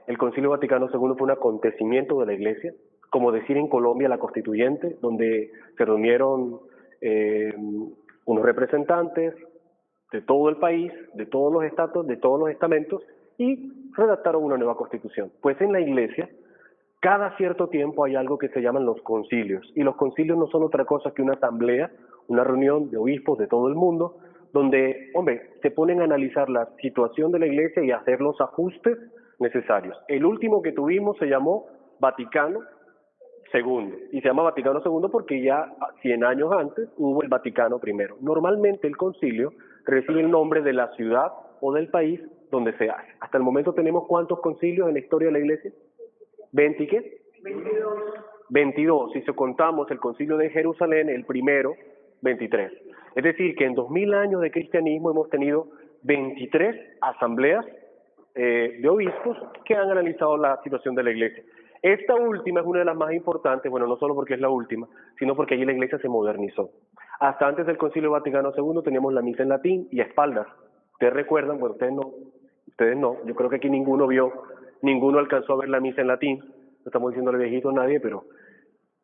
El Concilio Vaticano II fue un acontecimiento de la Iglesia, como decir en Colombia la Constituyente, donde se reunieron unos representantes de todo el país, de todos los estados, de todos los estamentos, y redactaron una nueva Constitución. Pues en la Iglesia, cada cierto tiempo hay algo que se llaman los concilios, y los concilios no son otra cosa que una asamblea, una reunión de obispos de todo el mundo, donde, se ponen a analizar la situación de la Iglesia y hacer los ajustes necesarios. El último que tuvimos se llamó Vaticano II, y se llama Vaticano II porque ya 100 años antes hubo el Vaticano I. Normalmente el concilio recibe el nombre de la ciudad o del país donde se hace. Hasta el momento tenemos ¿cuántos concilios en la historia de la Iglesia? ¿20 y qué? 22. 22, si contamos el concilio de Jerusalén, el primero, 23. Es decir, que en 2000 años de cristianismo hemos tenido 23 asambleas de obispos que han analizado la situación de la Iglesia. Esta última es una de las más importantes, bueno, no solo porque es la última, sino porque allí la Iglesia se modernizó. Hasta antes del Concilio Vaticano II teníamos la misa en latín y a espaldas. Ustedes recuerdan, bueno, ustedes no, yo creo que aquí ninguno alcanzó a ver la misa en latín, no estamos diciéndole viejito a nadie, pero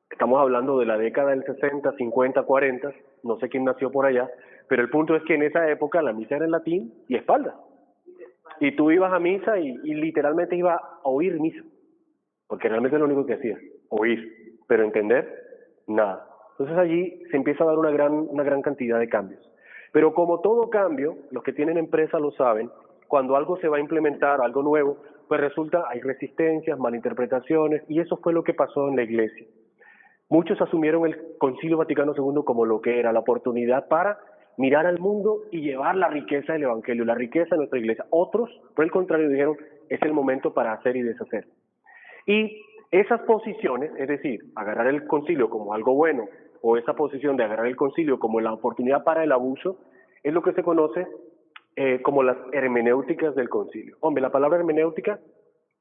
estamos hablando de la década del 60, 50, 40, no sé quién nació por allá, pero el punto es que en esa época la misa era en latín y a espaldas. Y tú ibas a misa y literalmente ibas a oír misa, porque realmente es lo único que hacías, oír, pero entender, nada. Entonces allí se empieza a dar una gran cantidad de cambios. Pero como todo cambio, los que tienen empresa lo saben, cuando algo se va a implementar, algo nuevo, pues resulta, hay resistencias, malinterpretaciones, y eso fue lo que pasó en la Iglesia. Muchos asumieron el Concilio Vaticano II como lo que era, la oportunidad para mirar al mundo y llevar la riqueza del Evangelio, la riqueza de nuestra Iglesia. Otros, por el contrario, dijeron, es el momento para hacer y deshacer. Y esas posiciones, es decir, agarrar el concilio como algo bueno, o esa posición de agarrar el concilio como la oportunidad para el abuso, es lo que se conoce como las hermenéuticas del concilio. La palabra hermenéutica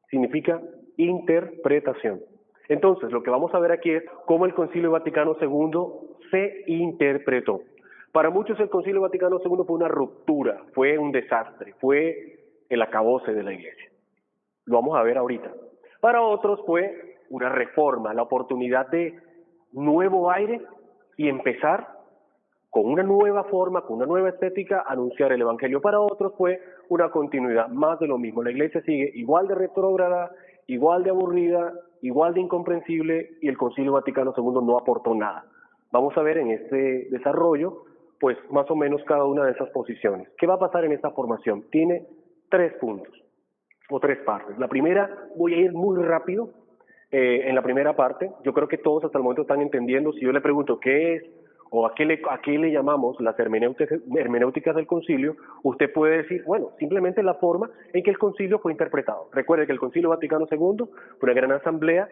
significa interpretación. Entonces, lo que vamos a ver aquí es cómo el Concilio Vaticano II se interpretó. Para muchos el Concilio Vaticano II fue una ruptura, fue un desastre, fue el acabose de la Iglesia. Lo vamos a ver ahorita. Para otros fue una reforma, la oportunidad de nuevo aire y empezar con una nueva forma, con una nueva estética, anunciar el Evangelio. Para otros fue una continuidad, más de lo mismo. La Iglesia sigue igual de retrógrada, igual de aburrida, igual de incomprensible, y el Concilio Vaticano II no aportó nada. Vamos a ver en este desarrollo, pues más o menos cada una de esas posiciones. ¿Qué va a pasar en esta formación? Tiene 3 puntos, o 3 partes. La primera, voy a ir muy rápido en la primera parte. Yo creo que todos hasta el momento están entendiendo. Si yo le pregunto qué es, o a qué le llamamos las hermenéuticas del concilio, usted puede decir, bueno, simplemente la forma en que el concilio fue interpretado. Recuerde que el Concilio Vaticano II fue una gran asamblea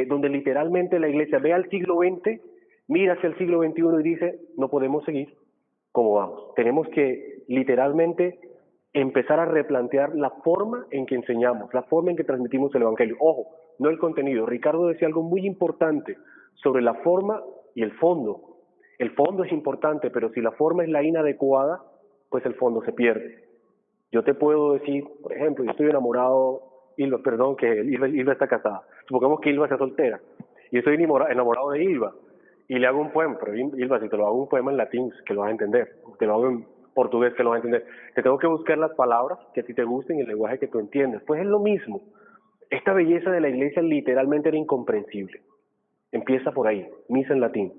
donde literalmente la Iglesia ve al siglo XX, mira hacia el siglo XXI y dice, no podemos seguir como vamos. Tenemos que literalmente empezar a replantear la forma en que enseñamos, la forma en que transmitimos el Evangelio. Ojo, no el contenido. Ricardo decía algo muy importante sobre la forma y el fondo. El fondo es importante, pero si la forma es la inadecuada, pues el fondo se pierde. Yo te puedo decir, por ejemplo, yo estoy enamorado, que Ilva está casada. Supongamos que Ilva sea soltera. Y estoy enamorado de Ilva. Y le hago un poema, pero Ilva, si te lo hago un poema en latín, que lo vas a entender. Te lo hago en portugués, que lo vas a entender. Te tengo que buscar las palabras que a ti te gusten y el lenguaje que tú entiendes. Pues es lo mismo. Esta belleza de la Iglesia literalmente era incomprensible. Empieza por ahí, misa en latín.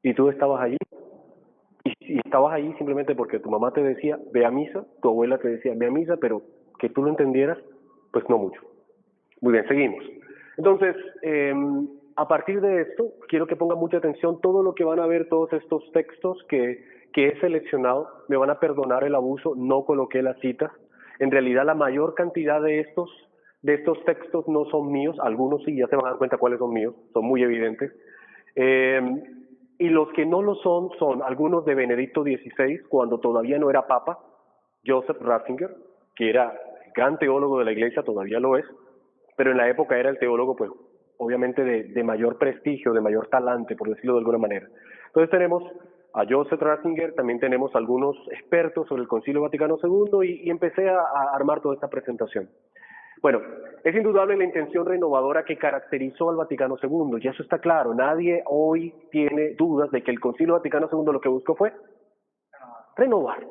Y tú estabas allí, y estabas allí simplemente porque tu mamá te decía, ve a misa, tu abuela te decía, ve a misa, pero que tú lo entendieras, pues no mucho. Muy bien, seguimos. Entonces, a partir de esto, quiero que pongan mucha atención, todo lo que van a ver, todos estos textos que he seleccionado, me van a perdonar el abuso, no coloqué las citas. En realidad, la mayor cantidad de estos textos no son míos, algunos sí, ya se van a dar cuenta cuáles son míos, son muy evidentes. Y los que no lo son algunos de Benedicto XVI, cuando todavía no era papa, Joseph Ratzinger, que era el gran teólogo de la Iglesia, todavía lo es, pero en la época era el teólogo, pues, obviamente de mayor prestigio, de mayor talante, por decirlo de alguna manera. Entonces tenemos a Joseph Ratzinger, también tenemos algunos expertos sobre el Concilio Vaticano II y empecé a armar toda esta presentación. Bueno, es indudable la intención renovadora que caracterizó al Vaticano II, y eso está claro. Nadie hoy tiene dudas de que el Concilio Vaticano II lo que buscó fue renovar.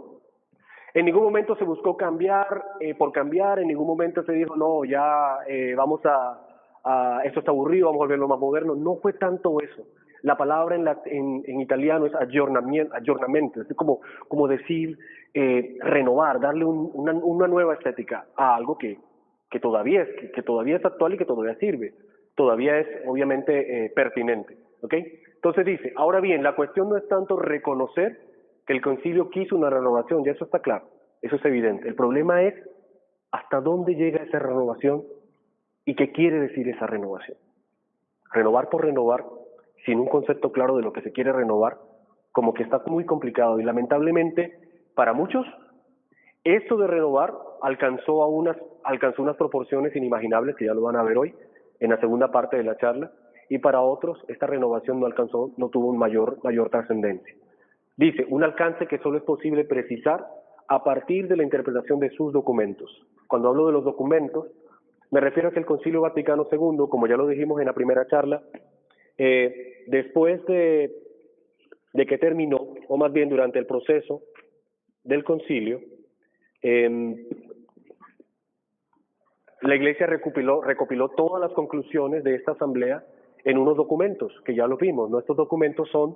En ningún momento se buscó cambiar por cambiar, en ningún momento se dijo, no, ya vamos esto está aburrido, vamos a volverlo más moderno. No fue tanto eso. La palabra en italiano es aggiornamento, es como decir renovar, darle una nueva estética a algo que todavía es actual y que todavía sirve, todavía es obviamente pertinente, ¿ok? Entonces dice, ahora bien, la cuestión no es tanto reconocer que el concilio quiso una renovación, ya eso está claro, eso es evidente. El problema es hasta dónde llega esa renovación y qué quiere decir esa renovación. Renovar por renovar, sin un concepto claro de lo que se quiere renovar, como que está muy complicado y lamentablemente para muchos esto de renovar alcanzó unas proporciones inimaginables que ya lo van a ver hoy en la segunda parte de la charla, y para otros esta renovación no tuvo un mayor trascendencia. Dice, un alcance que solo es posible precisar a partir de la interpretación de sus documentos. Cuando hablo de los documentos, me refiero a que el Concilio Vaticano II, como ya lo dijimos en la primera charla, después de que terminó, o más bien durante el proceso del concilio, la Iglesia recopiló todas las conclusiones de esta asamblea en unos documentos, que ya los vimos, ¿no? Estos documentos son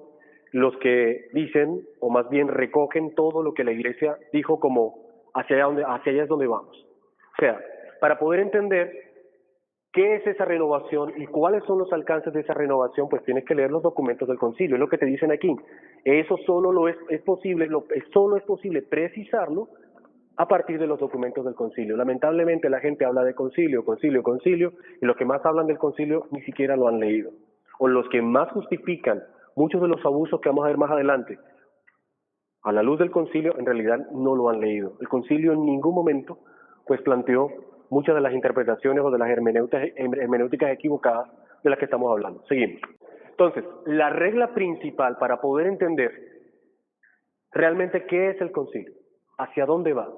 los que dicen, o más bien recogen todo lo que la Iglesia dijo como hacia allá es donde vamos. O sea, para poder entender qué es esa renovación y cuáles son los alcances de esa renovación, pues tienes que leer los documentos del concilio, es lo que te dicen aquí. Eso solo es posible precisarlo a partir de los documentos del concilio. Lamentablemente la gente habla de concilio, y los que más hablan del concilio ni siquiera lo han leído. O los que más justifican muchos de los abusos que vamos a ver más adelante, a la luz del concilio, en realidad no lo han leído. El concilio en ningún momento pues planteó muchas de las interpretaciones o de las hermenéuticas equivocadas de las que estamos hablando. Seguimos. Entonces, la regla principal para poder entender realmente qué es el concilio, hacia dónde va,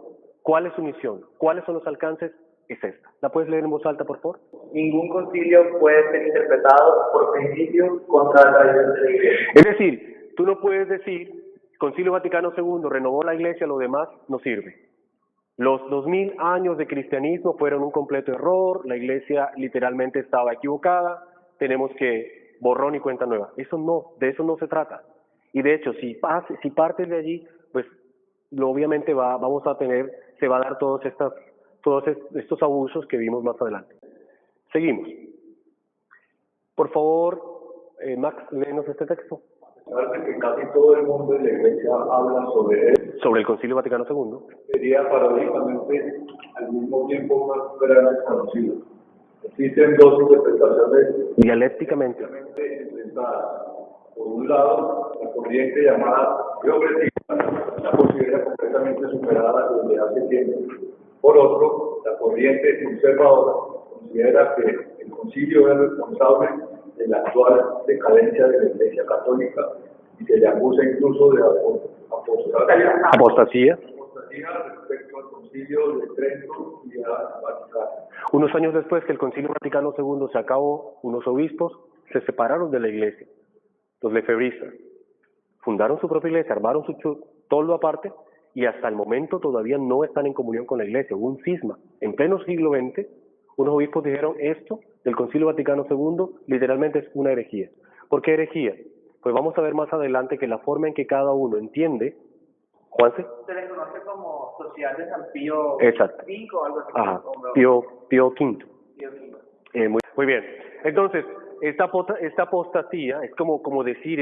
cuál es su misión, cuáles son los alcances, es esta. ¿La puedes leer en voz alta, por favor? Ningún concilio puede ser interpretado por principio contra la tradición de la Iglesia. Es decir, tú no puedes decir, Concilio Vaticano II renovó la Iglesia, lo demás no sirve. Los 2000 años de cristianismo fueron un completo error, la Iglesia literalmente estaba equivocada, tenemos que borrón y cuenta nueva. De eso no se trata. Y de hecho, si partes de allí, pues obviamente se va a dar todos estos abusos que vimos más adelante. Seguimos. Por favor, Max, léenos este texto. Parece que casi todo el mundo de la Iglesia habla sobre él. Sobre el Concilio Vaticano II. Sería paradójicamente al mismo tiempo más gran desconocido. Existen dos interpretaciones dialécticamente enfrentadas. Por un lado, la corriente llamada progresiva la considera completamente superada desde hace tiempo. Por otro, la corriente conservadora considera que el concilio es responsable de la actual decadencia de la Iglesia Católica y se le acusa incluso de apostasía respecto al concilio de Trento y a Vaticano. Unos años después que el Concilio Vaticano II se acabó, unos obispos se separaron de la Iglesia, los lefebristas, fundaron su propia iglesia, armaron su toldo aparte y hasta el momento todavía no están en comunión con la Iglesia. Hubo un cisma. En pleno siglo XX, unos obispos dijeron esto del Concilio Vaticano II literalmente es una herejía. ¿Por qué herejía? Pues vamos a ver más adelante que la forma en que cada uno entiende, Juanse. Se le conoce como Sociedad de San Pío Exacto. V o algo así. Ajá, Pío V. Pío V. Muy bien. Entonces, esta apostasía es como decir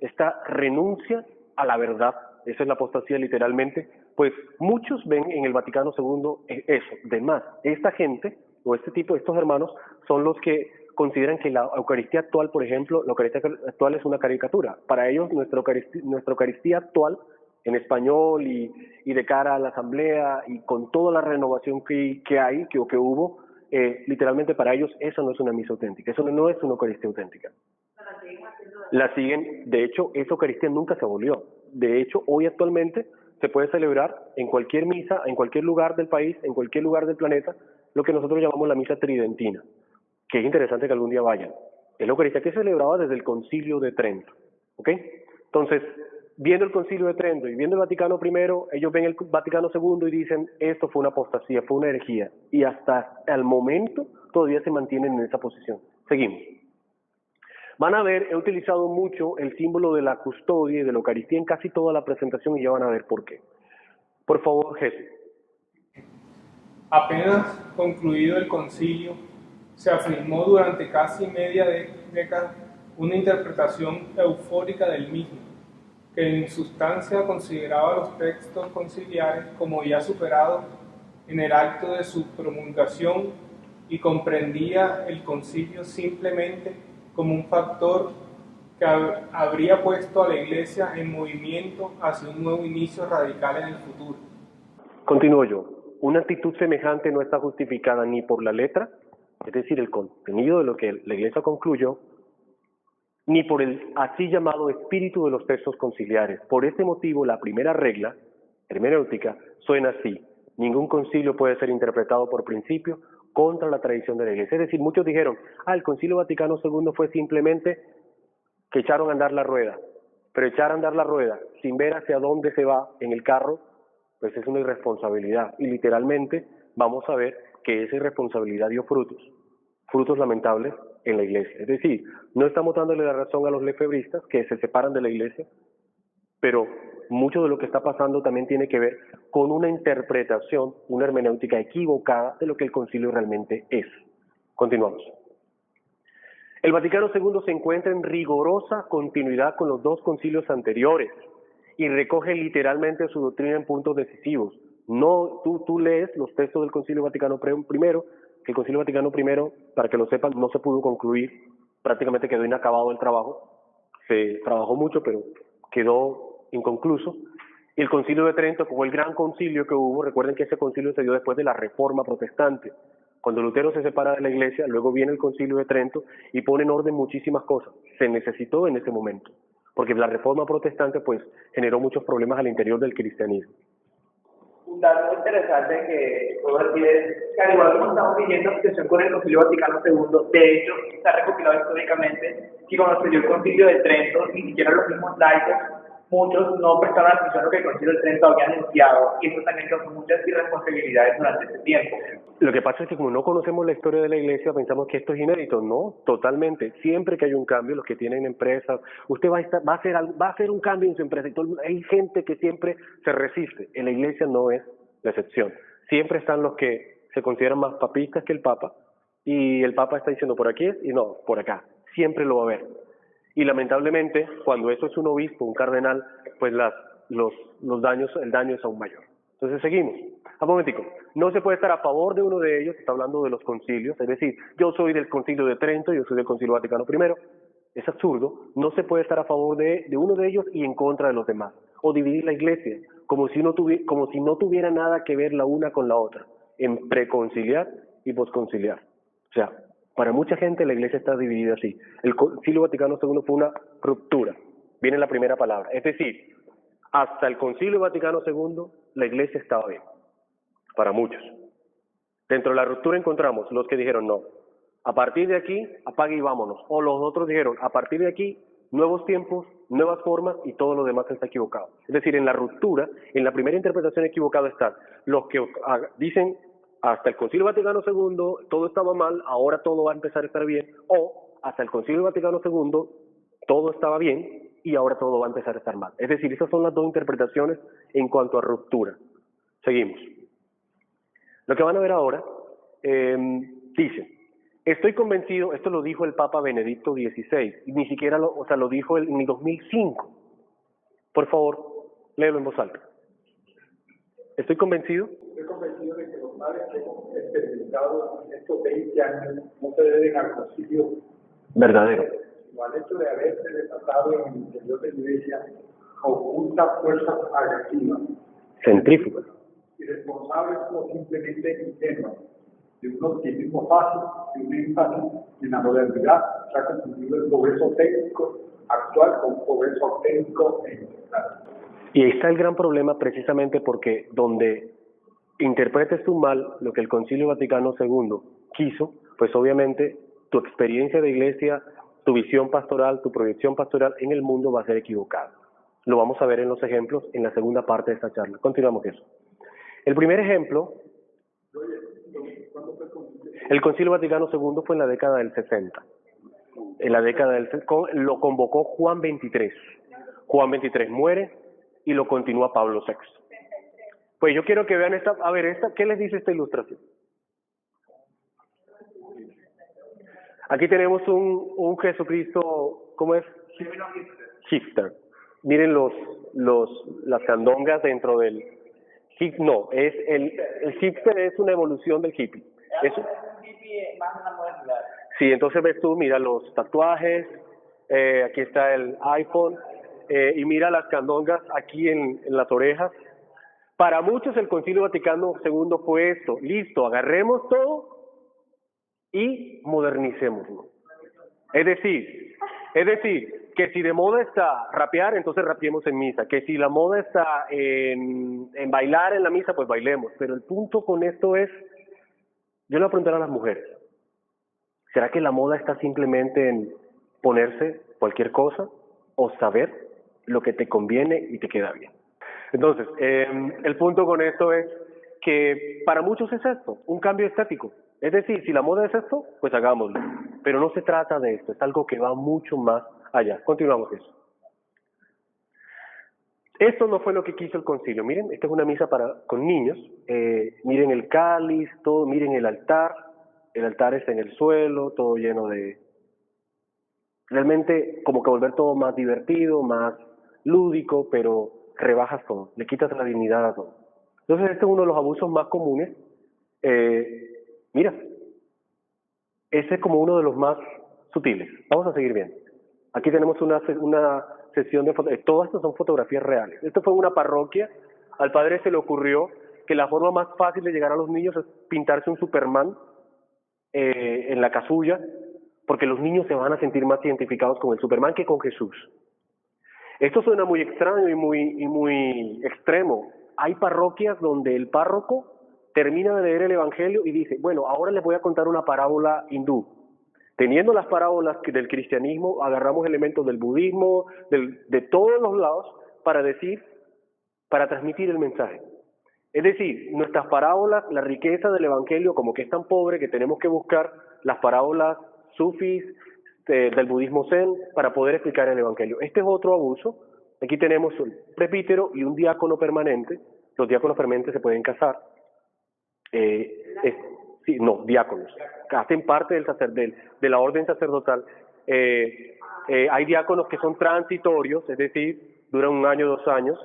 esta renuncia a la verdad. Esa es la apostasía literalmente. Pues muchos ven en el Vaticano II eso. De más, esta gente o estos hermanos son los que consideran que la Eucaristía actual, por ejemplo, la Eucaristía actual es una caricatura. Para ellos, nuestra Eucaristía actual, en español y de cara a la Asamblea y con toda la renovación que hubo, literalmente para ellos eso no es una misa auténtica, eso no es una Eucaristía auténtica. La siguen, de hecho, esa Eucaristía nunca se abolió. De hecho, hoy actualmente se puede celebrar en cualquier misa, en cualquier lugar del país, en cualquier lugar del planeta, lo que nosotros llamamos la misa tridentina, que es interesante que algún día vayan. Es la Eucaristía que se celebraba desde el Concilio de Trento, ¿ok? Entonces, viendo el Concilio de Trento y viendo el Vaticano I, ellos ven el Vaticano II y dicen, esto fue una apostasía, fue una herejía, y hasta el momento todavía se mantienen en esa posición. Seguimos. Van a ver, he utilizado mucho el símbolo de la custodia y de la Eucaristía en casi toda la presentación y ya van a ver por qué. Por favor, Jesús. Apenas concluido el concilio, se afirmó durante casi media década una interpretación eufórica del mismo, que en sustancia consideraba los textos conciliares como ya superados en el acto de su promulgación y comprendía el concilio simplemente como un factor que habría puesto a la Iglesia en movimiento hacia un nuevo inicio radical en el futuro. Continúo yo. Una actitud semejante no está justificada ni por la letra, es decir, el contenido de lo que la Iglesia concluyó, ni por el así llamado espíritu de los textos conciliares. Por este motivo, la primera regla hermenéutica suena así: ningún concilio puede ser interpretado por principio contra la tradición de la Iglesia. Es decir, muchos dijeron, el Concilio Vaticano II fue simplemente que echaron a andar la rueda, pero echar a andar la rueda sin ver hacia dónde se va en el carro, pues es una irresponsabilidad, y literalmente vamos a ver que esa irresponsabilidad dio frutos lamentables en la Iglesia. Es decir, no estamos dándole la razón a los lefebristas que se separan de la Iglesia, pero mucho de lo que está pasando también tiene que ver con una interpretación, una hermenéutica equivocada de lo que el concilio realmente es. Continuamos. El Vaticano II se encuentra en rigorosa continuidad con los dos concilios anteriores y recoge literalmente su doctrina en puntos decisivos. No, tú lees los textos del Concilio Vaticano I, que el Concilio Vaticano I, para que lo sepan, no se pudo concluir, prácticamente quedó inacabado el trabajo, se trabajó mucho, pero quedó inconcluso. Y el Concilio de Trento fue el gran concilio que hubo. Recuerden que ese concilio se dio después de la Reforma Protestante. Cuando Lutero se separa de la Iglesia, luego viene el Concilio de Trento y pone en orden muchísimas cosas. Se necesitó en ese momento, porque la Reforma Protestante pues generó muchos problemas al interior del cristianismo. Un dato interesante que puedo decir es que, al igual como estamos viviendo situación con el Concilio Vaticano II, de hecho está recopilado históricamente que cuando se dio el Concilio de Trento, ni siquiera los mismos laicos, muchos no prestaron atención a lo que el Concilio de Trento había anunciado, y eso también causó muchas irresponsabilidades durante ese tiempo. Lo que pasa es que como no conocemos la historia de la Iglesia, pensamos que esto es inédito. No, totalmente. Siempre que hay un cambio, los que tienen empresas, usted va a hacer un cambio en su empresa. Hay gente que siempre se resiste. En la Iglesia no es la excepción. Siempre están los que se consideran más papistas que el Papa, y el Papa está diciendo por aquí es y no, por acá. Siempre lo va a haber. Y lamentablemente, cuando eso es un obispo, un cardenal, pues el daño es aún mayor. Entonces seguimos. Un momentico. No se puede estar a favor de uno de ellos, está hablando de los concilios, es decir, yo soy del Concilio de Trento, yo soy del Concilio Vaticano I. Es absurdo. No se puede estar a favor de uno de ellos y en contra de los demás. O dividir la Iglesia, como si no tuviera nada que ver la una con la otra, en preconciliar y posconciliar. O sea, para mucha gente la Iglesia está dividida así. El Concilio Vaticano II fue una ruptura. Viene la primera palabra. Es decir, hasta el Concilio Vaticano II la Iglesia estaba bien. Para muchos. Dentro de la ruptura encontramos los que dijeron no. A partir de aquí, apague y vámonos. O los otros dijeron, a partir de aquí, nuevos tiempos, nuevas formas y todo lo demás está equivocado. Es decir, en la ruptura, en la primera interpretación equivocada están los que dicen hasta el Concilio Vaticano II todo estaba mal, ahora todo va a empezar a estar bien, o hasta el Concilio Vaticano II todo estaba bien y ahora todo va a empezar a estar mal. Es decir, esas son las dos interpretaciones en cuanto a ruptura. Seguimos. Lo que van a ver ahora, dice, estoy convencido, esto lo dijo el Papa Benedicto XVI, y ni siquiera lo dijo en el 2005. Por favor, léelo en voz alta. Estoy convencido de que los males que hemos experimentado en estos 20 años no se deben al concilio verdadero, sino al hecho de haberse desatado en el interior de la Iglesia ocultas fuerzas agresivas, centrífugas, irresponsables o simplemente ingenuas, de un optimismo fácil y un énfasis en la modernidad que ha confundido el progreso técnico actual con progreso auténtico e integral. Y ahí está el gran problema, precisamente porque donde interpretes tú mal lo que el Concilio Vaticano II quiso, pues obviamente tu experiencia de iglesia, tu visión pastoral, tu proyección pastoral en el mundo va a ser equivocada. Lo vamos a ver en los ejemplos en la segunda parte de esta charla. Continuamos eso. El primer ejemplo, el Concilio Vaticano II fue en la década del 60. En la década del lo convocó Juan XXIII. Juan XXIII muere y lo continúa Pablo VI. Pues yo quiero que vean esta, a ver, ¿qué les dice esta ilustración? Aquí tenemos un Jesucristo, ¿cómo es? Hipster. Miren las candongas dentro del no, es el hipster es una evolución del hippie. Es un hippie más una modernidad. Sí, entonces ves tú, mira los tatuajes, aquí está el iPhone, y mira las candongas aquí en las orejas. Para muchos el Concilio Vaticano II fue esto, listo, agarremos todo y modernicémoslo. Es decir, que si de moda está rapear, entonces rapeemos en misa, que si la moda está en bailar en la misa, pues bailemos. Pero el punto con esto es, yo le voy a preguntar a las mujeres, ¿será que la moda está simplemente en ponerse cualquier cosa o saber lo que te conviene y te queda bien? Entonces, el punto con esto es que para muchos es esto, un cambio estético. Es decir, si la moda es esto, pues hagámoslo. Pero no se trata de esto, es algo que va mucho más allá. Continuamos eso. Esto no fue lo que quiso el concilio. Miren, esta es una misa con niños. Miren el cáliz, todo, miren el altar. El altar está en el suelo, todo lleno de... Realmente como que volver todo más divertido, más lúdico, pero rebajas todo, le quitas la dignidad a todo. Entonces este es uno de los abusos más comunes. Mira, ese es como uno de los más sutiles. Vamos a seguir viendo. Aquí tenemos una sesión de fotografías. Todas estas son fotografías reales. Esto fue una parroquia. Al padre se le ocurrió que la forma más fácil de llegar a los niños es pintarse un Superman en la casulla, porque los niños se van a sentir más identificados con el Superman que con Jesús. Esto suena muy extraño y muy extremo. Hay parroquias donde el párroco termina de leer el Evangelio y dice, bueno, ahora les voy a contar una parábola hindú. Teniendo las parábolas del cristianismo, agarramos elementos del budismo, de todos los lados, para transmitir el mensaje. Es decir, nuestras parábolas, la riqueza del Evangelio, como que es tan pobre que tenemos que buscar las parábolas sufis, del budismo zen, para poder explicar el Evangelio. Este es otro abuso. Aquí tenemos un presbítero y un diácono permanente. Los diáconos permanentes se pueden casar. Diáconos. Hacen parte de la orden sacerdotal. Hay diáconos que son transitorios, es decir, duran 1 año, 2 años,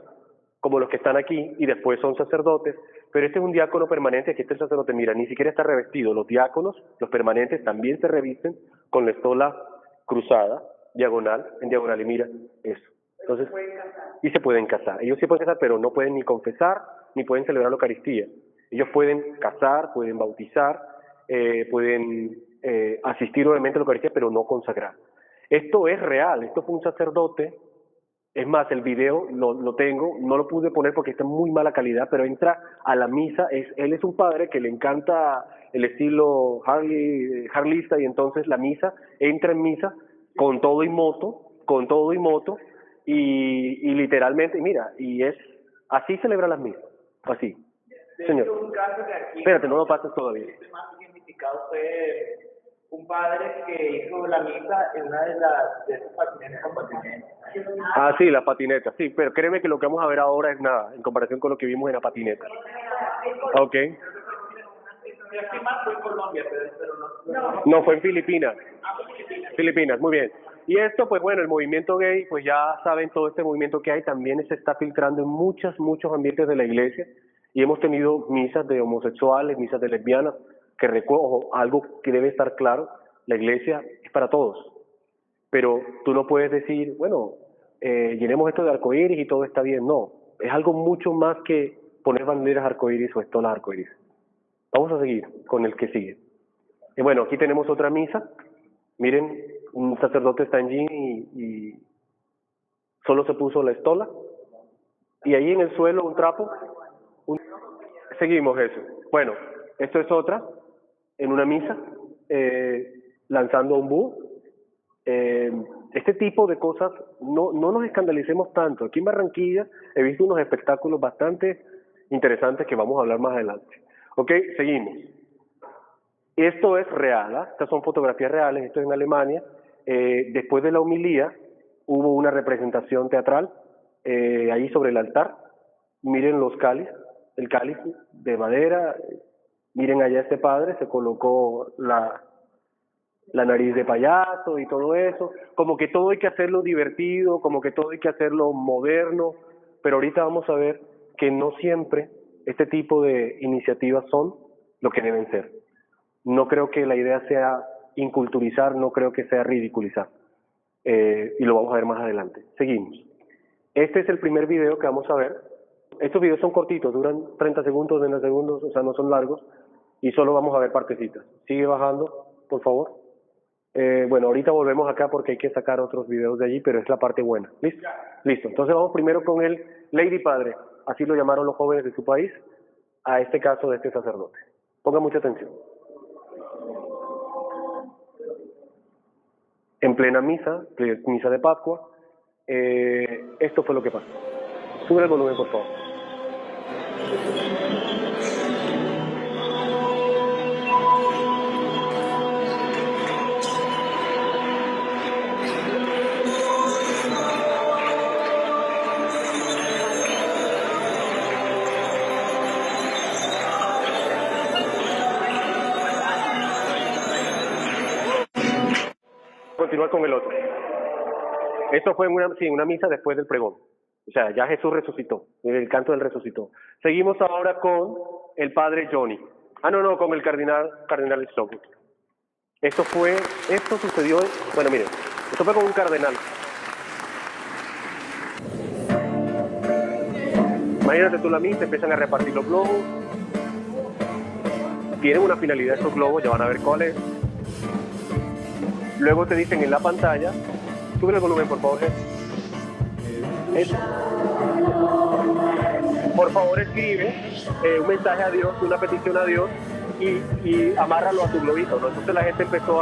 como los que están aquí, y después son sacerdotes. Pero este es un diácono permanente. Aquí está el sacerdote, mira, ni siquiera está revestido. Los diáconos, los permanentes, también se revisten con la estola cruzada, en diagonal, y mira eso. Entonces, y se pueden casar. Ellos sí pueden casar, pero no pueden ni confesar, ni pueden celebrar la Eucaristía. Ellos pueden casar, pueden bautizar, pueden asistir obviamente a la Eucaristía, pero no consagrar. Esto es real, esto fue un sacerdote. Es más, el video lo tengo, no lo pude poner porque está en muy mala calidad, pero entra a la misa, él es un padre que le encanta el estilo harlista, y entonces la misa, entra en misa con todo y moto, y literalmente, mira, y es, así celebra las misas, así. Señor, un caso que aquí, espérate, no lo pases todavía. El más significado fue un padre que hizo la misa en una de esas patinetas con patinetas. Ah, sí, la patineta, sí, pero créeme que lo que vamos a ver ahora es nada, en comparación con lo que vimos en la patineta. Ok. Fue en Colombia, pero no. No, fue en Filipinas. Filipinas, muy bien. Y esto, pues bueno, el movimiento gay, pues ya saben, todo este movimiento que hay también se está filtrando en muchos ambientes de la iglesia, y hemos tenido misas de homosexuales, misas de lesbianas, que recojo algo que debe estar claro: la iglesia es para todos. Pero tú no puedes decir, bueno, llenemos esto de arcoíris y todo está bien. No, es algo mucho más que poner banderas arcoíris o estolas arcoíris. Vamos a seguir con el que sigue. Y bueno, aquí tenemos otra misa. Miren, un sacerdote está en jean y solo se puso la estola. Y ahí en el suelo un trapo. seguimos eso. Bueno, esto es otra, en una misa, lanzando un búho. Este tipo de cosas, no nos escandalicemos tanto. Aquí en Barranquilla he visto unos espectáculos bastante interesantes que vamos a hablar más adelante. Ok, seguimos. Esto es real, ¿eh? Estas son fotografías reales, esto es en Alemania. Después de la homilía hubo una representación teatral ahí sobre el altar. Miren los cáliz, el cáliz de madera. Miren allá este padre, se colocó la nariz de payaso y todo eso. Como que todo hay que hacerlo divertido, como que todo hay que hacerlo moderno. Pero ahorita vamos a ver que no siempre este tipo de iniciativas son lo que deben ser. No creo que la idea sea inculturizar, no creo que sea ridiculizar. Y lo vamos a ver más adelante. Seguimos. Este es el primer video que vamos a ver. Estos videos son cortitos, duran 30 segundos, 20 segundos, o sea, no son largos. Y solo vamos a ver partecitas. Sigue bajando, por favor. Bueno, ahorita volvemos acá porque hay que sacar otros videos de allí, pero es la parte buena. ¿Listo? Listo. Entonces vamos primero con el Lady Padre. Así lo llamaron los jóvenes de su país, a este caso de este sacerdote. Ponga mucha atención. En plena misa de Pascua, esto fue lo que pasó. Sube el volumen, por favor. Continuar con el otro. Esto fue en una misa después del pregón. O sea, ya Jesús resucitó, el canto del resucitó. Seguimos ahora con el padre Johnny. Con el cardenal Slobood. Esto sucedió, bueno, miren, esto fue con un cardenal. Imagínate tú la misa, empiezan a repartir los globos. Tienen una finalidad estos globos, ya van a ver cuál es. Luego te dicen en la pantalla, sube el volumen por favor, por favor escribe un mensaje a Dios, una petición a Dios y amárralo a tu globito, ¿no? Entonces la gente empezó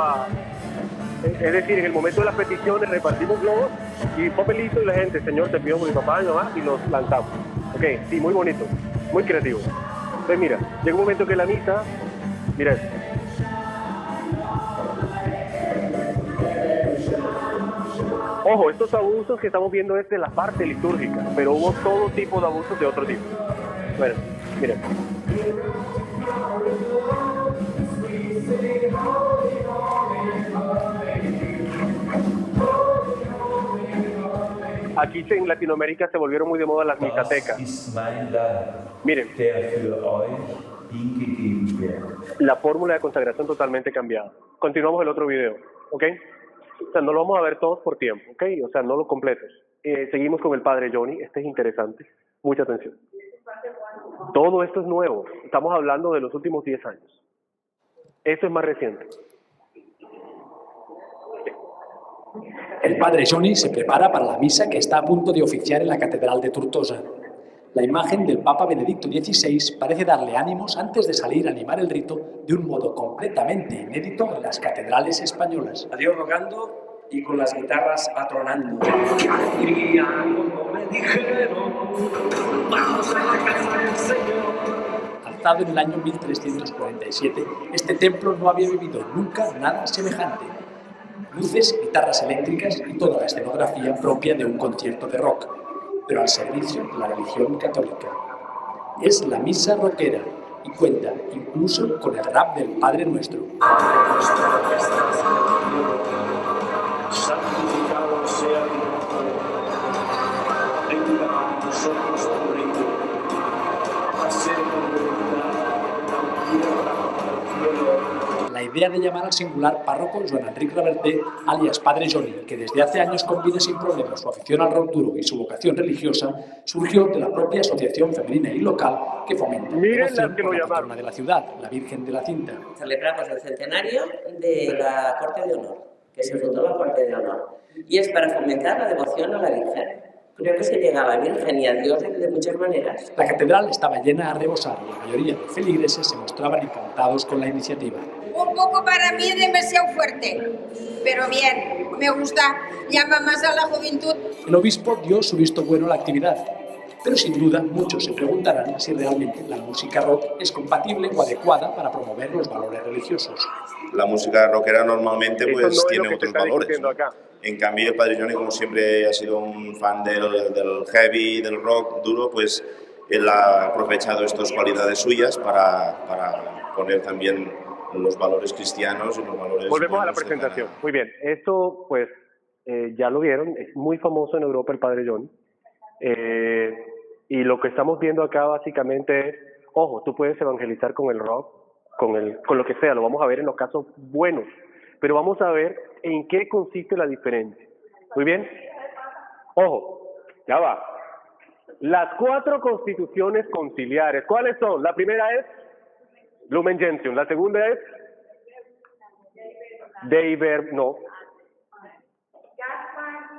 es decir, en el momento de las peticiones repartimos globos y papelito y la gente, Señor, te pido por mi papá y mi mamá, y los lanzamos. Ok, sí, muy bonito, muy creativo. Entonces mira, llega un momento que la misa, mira esto. Ojo, estos abusos que estamos viendo es de la parte litúrgica, pero hubo todo tipo de abusos de otro tipo. Bueno, miren. Aquí en Latinoamérica se volvieron muy de moda las misatecas. Miren. La fórmula de consagración totalmente cambiada. Continuamos el otro video, ¿ok? O sea, no lo vamos a ver todos por tiempo, ¿ok? O sea, no lo completos. Seguimos con el padre Johnny. Este es interesante. Mucha atención. Todo esto es nuevo. Estamos hablando de los últimos 10 años. Esto es más reciente. El padre Johnny se prepara para la misa que está a punto de oficiar en la Catedral de Tortosa. La imagen del Papa Benedicto XVI parece darle ánimos antes de salir a animar el rito de un modo completamente inédito en las catedrales españolas. A Dios rogando y con las guitarras atronando. ¡Qué alegría! Como me dijeron, vamos a la casa del Señor. Alzado en el año 1347, este templo no había vivido nunca nada semejante. Luces, guitarras eléctricas y toda la escenografía propia de un concierto de rock, pero al servicio de la religión católica. Es la misa rockera y cuenta incluso con el rap del Padre Nuestro. Santificado sea tu nombre, venga a nosotros tu reino, hágase tu voluntad, en la tierra como en el cielo. La idea de llamar al singular párroco Joan Enric Reverté, alias Padre Johnny, que desde hace años combina sin problemas su afición al rock duro y su vocación religiosa, surgió de la propia asociación femenina y local que fomenta la devoción por la patrona de la ciudad, la Virgen de la Cinta. Celebramos el centenario de la Corte de Honor, que se fundó la Corte de Honor, y es para fomentar la devoción a la Virgen. Creo que se llega a la Virgen y a Dios de muchas maneras. La catedral estaba llena a rebosar y la mayoría de feligreses se mostraban encantados con la iniciativa. Un poco para mí demasiado fuerte, pero bien, me gusta, llama más a la juventud. El obispo dio su visto bueno a la actividad, pero sin duda muchos se preguntarán si realmente la música rock es compatible o adecuada para promover los valores religiosos. La música rockera normalmente pues, no es tiene otros valores, ¿no? Acá. En cambio, el Padre Johnny, como siempre ha sido un fan del heavy, del rock duro, pues él ha aprovechado estas cualidades suyas para poner también los valores cristianos y los valores... Volvemos a la presentación. Muy bien, esto pues ya lo vieron, es muy famoso en Europa el Padre Johnny. Y lo que estamos viendo acá básicamente es, ojo, tú puedes evangelizar con el rock, con lo que sea, lo vamos a ver en los casos buenos, pero vamos a ver en qué consiste la diferencia. Muy bien, ojo, ya va. Las 4 constituciones conciliares, ¿cuáles son? La primera es Lumen Gentium, la segunda es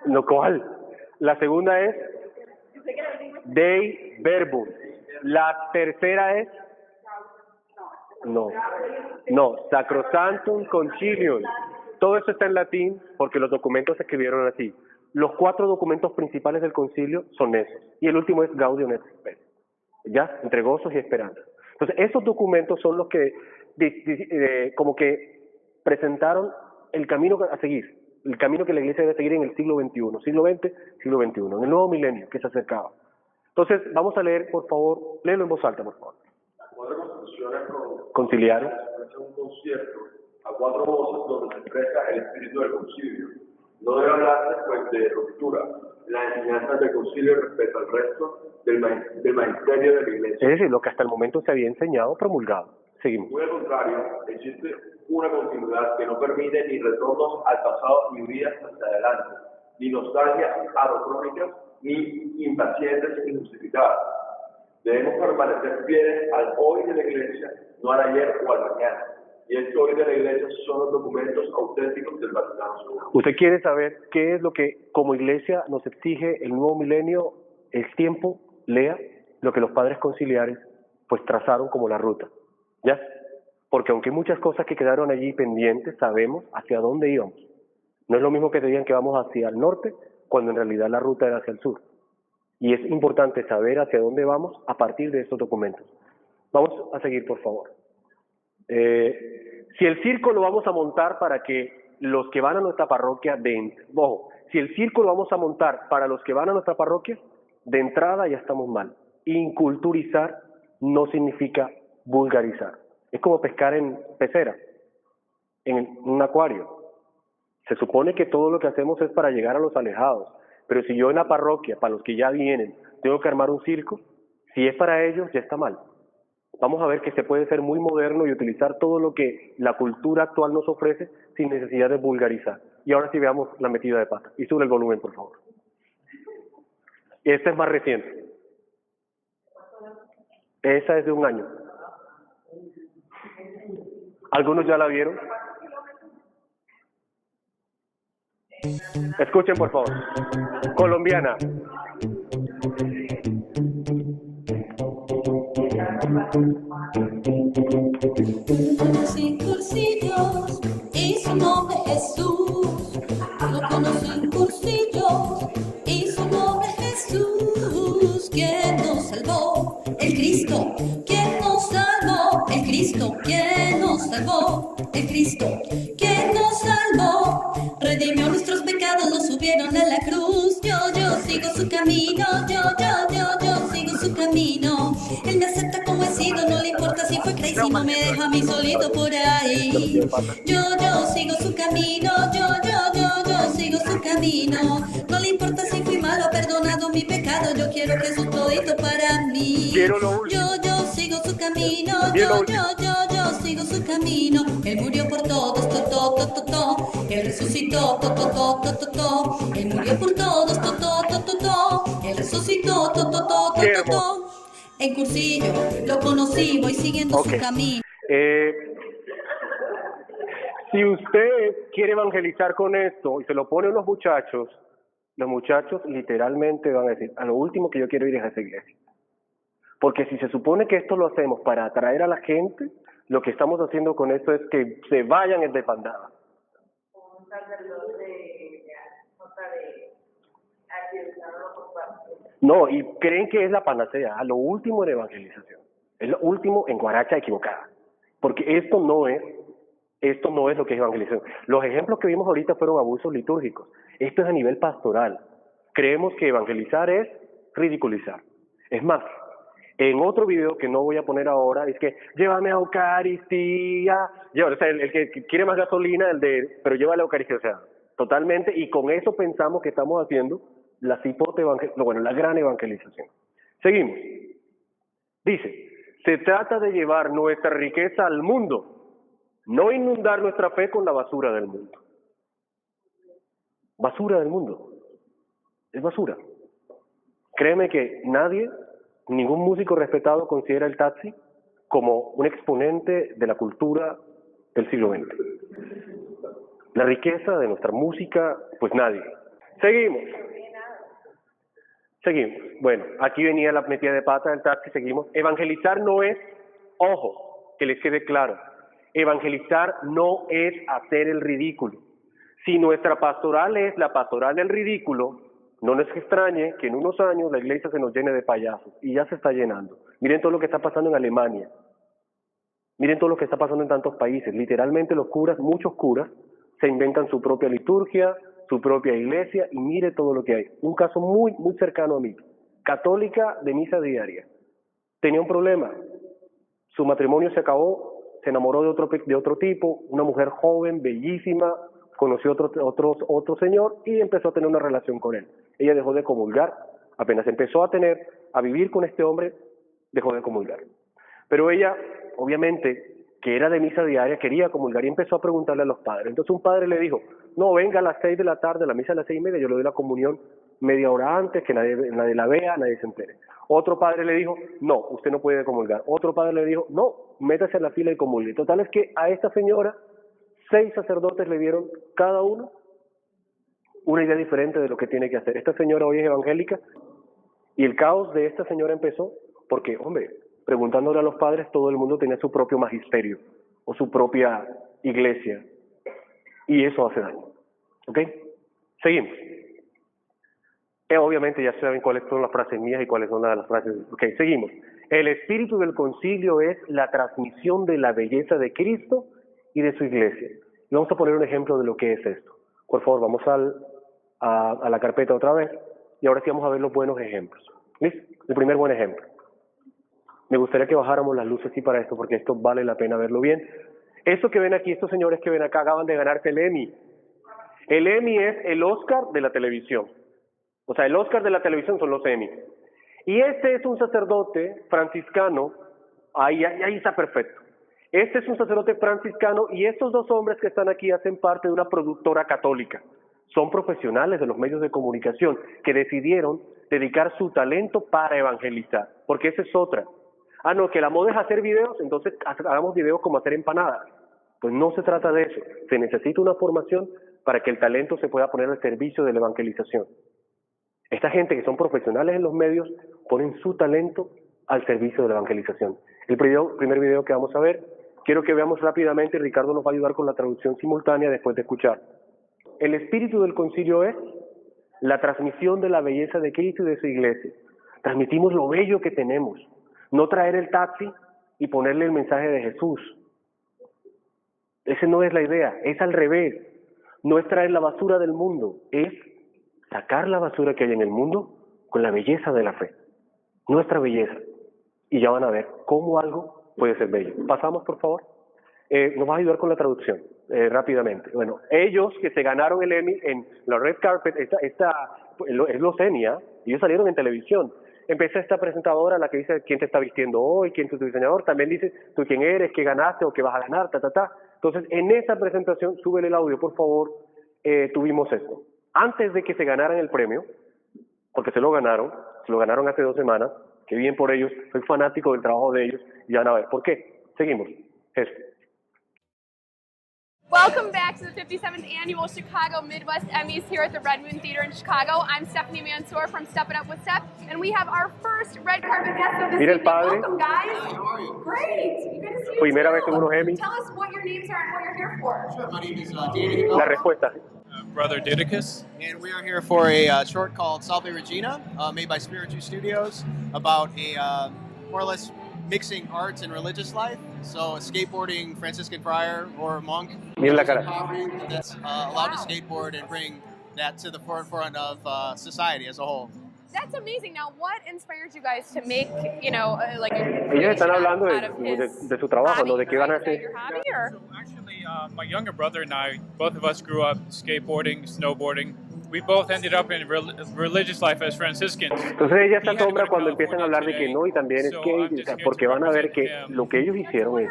no, ¿cuál? La segunda es Dei Verbum. La tercera es no, Sacrosanctum Concilium. Todo eso está en latín porque los documentos se escribieron así. Los 4 documentos principales del concilio son esos. Y el último es Gaudium et Spes. ¿Ya? Entre gozos y esperanza. Entonces, esos documentos son los que como que presentaron el camino a seguir. El camino que la Iglesia debe seguir en el siglo XXI, siglo XX, siglo XXI, en el nuevo milenio que se acercaba. Entonces, vamos a leer, por favor, léelo en voz alta, por favor. 4 constituciones conciliares. Es un concierto a 4 voces donde se expresa el espíritu del concilio. No debe hablarse, pues, de ruptura. La enseñanza del concilio respecto al resto del magisterio de la Iglesia. Es decir, lo que hasta el momento se había enseñado, promulgado. Seguimos. Muy al contrario, existe una continuidad que no permite ni retornos al pasado ni vidas hacia adelante, ni nostalgias anacrónicas, ni impacientes injustificadas. Debemos permanecer fieles al hoy de la Iglesia, no al ayer o al mañana. Y este hoy de la Iglesia son los documentos auténticos del Vaticano II. ¿Usted quiere saber qué es lo que como Iglesia nos exige el nuevo milenio? Es tiempo, lea lo que los padres conciliares pues trazaron como la ruta. ¿Ya? Porque aunque hay muchas cosas que quedaron allí pendientes, sabemos hacia dónde íbamos. No es lo mismo que te digan que vamos hacia el norte, cuando en realidad la ruta era hacia el sur. Y es importante saber hacia dónde vamos a partir de estos documentos. Vamos a seguir, por favor. Si el circo lo vamos a montar para que los que van a nuestra parroquia si el circo lo vamos a montar para los que van a nuestra parroquia, de entrada ya estamos mal. Inculturizar no significa vulgarizar. Es como pescar en pecera, en un acuario. Se supone que todo lo que hacemos es para llegar a los alejados, pero si yo en la parroquia, para los que ya vienen, tengo que armar un circo, si es para ellos, ya está mal. Vamos a ver que se puede ser muy moderno y utilizar todo lo que la cultura actual nos ofrece sin necesidad de vulgarizar. Y ahora sí veamos la metida de pata. Y sube el volumen, por favor. Esta es más reciente. Esa es de 1 año. ¿Algunos ya la vieron? Escuchen, por favor. Colombiana. Sin cursillos y su nombre Jesús. Lo conocí en cursillos y su nombre Jesús. ¿Quién nos salvó? El Cristo. ¿Quién nos salvó? El Cristo. ¿Quién nos salvó? El Cristo. ¿Quién nos salvó? Redimió nuestros pecados, los subieron a la cruz. Yo sigo su camino. Yo sigo su camino. Él me acepta como he sido, no le importa si fue crazy, no me deja a mí solito por ahí. Yo sigo su camino, yo sigo su camino. No le importa si fui malo, perdonado mi pecado, yo quiero Jesús todito para mí. Yo sigo su camino, yo sigo su camino. Él murió por todos, Él resucitó, Él murió por todos, Él resucitó, En cursillo, lo conocí, voy siguiendo su camino. Si usted quiere evangelizar con esto y se lo pone a los muchachos, los muchachos literalmente van a decir, a lo último que yo quiero ir es a esa iglesia. Porque si se supone que esto lo hacemos para atraer a la gente, lo que estamos haciendo con esto es que se vayan en desbandada. Un sacerdote nota de No, y creen que es la panacea, a lo último en evangelización. Es lo último en guaracha equivocada. Porque esto no es lo que es evangelización. Los ejemplos que vimos ahorita fueron abusos litúrgicos. Esto es a nivel pastoral. Creemos que evangelizar es ridiculizar. Es más, en otro video que no voy a poner ahora, es que llévame a Eucaristía. O sea, el que quiere más gasolina, pero lleva la Eucaristía. O sea, totalmente. Y con eso pensamos que estamos haciendo la gran evangelización. Seguimos. Dice, se trata de llevar nuestra riqueza al mundo, no inundar nuestra fe con la basura del mundo. Basura del mundo. Es basura. Créeme que ningún músico respetado considera el taxi como un exponente de la cultura del siglo XX. La riqueza de nuestra música, pues nadie. Seguimos. Bueno, aquí venía la metida de pata del taxi, seguimos. Evangelizar no es, ojo, que les quede claro, evangelizar no es hacer el ridículo. Si nuestra pastoral es la pastoral del ridículo, no nos extrañe que en unos años la iglesia se nos llene de payasos, y ya se está llenando. Miren todo lo que está pasando en Alemania. Miren todo lo que está pasando en tantos países. Literalmente los curas, muchos curas, se inventan su propia liturgia, su propia iglesia, y mire todo lo que hay. Un caso muy, muy cercano a mí. Católica de misa diaria. Tenía un problema. Su matrimonio se acabó, se enamoró de otro tipo, una mujer joven, bellísima, conoció otro señor y empezó a tener una relación con él. Ella dejó de comulgar, apenas empezó a vivir con este hombre, dejó de comulgar. Pero ella, obviamente, que era de misa diaria, quería comulgar y empezó a preguntarle a los padres. Entonces un padre le dijo, no, venga a las 6 de la tarde, la misa a las 6:30, yo le doy la comunión media hora antes, que nadie la vea, nadie se entere. Otro padre le dijo, no, usted no puede comulgar. Otro padre le dijo, no, métase en la fila y comulgue. Total es que a esta señora, 6 sacerdotes le dieron cada uno una idea diferente de lo que tiene que hacer. Esta señora hoy es evangélica y el caos de esta señora empezó porque, hombre, preguntándole a los padres, todo el mundo tenía su propio magisterio o su propia iglesia y eso hace daño. ¿Ok? Seguimos. Obviamente ya saben cuáles son las frases mías y cuáles son las frases. Ok, seguimos. El espíritu del concilio es la transmisión de la belleza de Cristo y de su iglesia. Y vamos a poner un ejemplo de lo que es esto. Por favor, vamos a la carpeta otra vez y ahora sí vamos a ver los buenos ejemplos. ¿Listo? El primer buen ejemplo. Me gustaría que bajáramos las luces sí para esto porque esto vale la pena verlo bien. Esto que ven aquí, estos señores que ven acá acaban de ganarse el Emmy. El Emmy es el Oscar de la televisión. O sea, el Oscar de la televisión son los Emmy. Y este es un sacerdote franciscano, ahí está perfecto. Este es un sacerdote franciscano y estos dos hombres que están aquí hacen parte de una productora católica. Son profesionales de los medios de comunicación que decidieron dedicar su talento para evangelizar, porque esa es otra. Ah, no, que la moda es hacer videos, entonces hagamos videos como hacer empanadas. Pues no se trata de eso. Se necesita una formación para que el talento se pueda poner al servicio de la evangelización. Esta gente que son profesionales en los medios ponen su talento al servicio de la evangelización. El primer video que vamos a ver, quiero que veamos rápidamente, Ricardo nos va a ayudar con la traducción simultánea después de escuchar. El espíritu del concilio es la transmisión de la belleza de Cristo y de su iglesia. Transmitimos lo bello que tenemos, no traer el taxi y ponerle el mensaje de Jesús. Esa no es la idea, es al revés. No es traer la basura del mundo, es sacar la basura que hay en el mundo con la belleza de la fe, nuestra belleza. Y ya van a ver cómo algo puede ser bello. Pasamos, por favor. Nos va a ayudar con la traducción, rápidamente. Bueno, ellos que se ganaron el Emmy en la Red Carpet, es los Emmy, ¿eh? Ellos salieron en televisión. Empieza esta presentadora, la que dice quién te está vistiendo hoy, quién es tu diseñador, también dice tú quién eres, qué ganaste o qué vas a ganar, Entonces, en esa presentación, súbele el audio, por favor, tuvimos esto. Antes de que se ganaran el premio, porque se lo ganaron hace 2 semanas, que bien por ellos, soy fanático del trabajo de ellos, y van a ver por qué. Seguimos. Eso. Welcome back to the 57th Annual Chicago Midwest Emmys here at the Red Moon Theater in Chicago. I'm Stephanie Mansour from Steppin' Up with Steph, and we have our first red carpet guest of this Mira el evening. padre. Welcome, guys. How are you? Great. Good to see you Primera too. vez en unos Emmys. Tell us what your names are and what you're here for. Sure, my name is David. La respuesta. Brother Didicus. And we are here for a short called Salve Regina, made by Spiritu Studios, about a more or less mixing arts and religious life. So a skateboarding Franciscan friar or monk Mira la cara. that's allowed to skateboard and bring that to the forefront of society as a whole. That's amazing. Now, what inspired you guys to make, you know, like a Ellos están hablando out of his de su trabajo, ¿no? De qué van a hacer. your hobby, or? Actually, my younger brother and I, both of us grew up skateboarding, snowboarding. We both ended up in religious life as Franciscans. Entonces ella se asombra cuando empiezan a hablar de que no y también skate, o sea, porque van a ver que lo que ellos hicieron es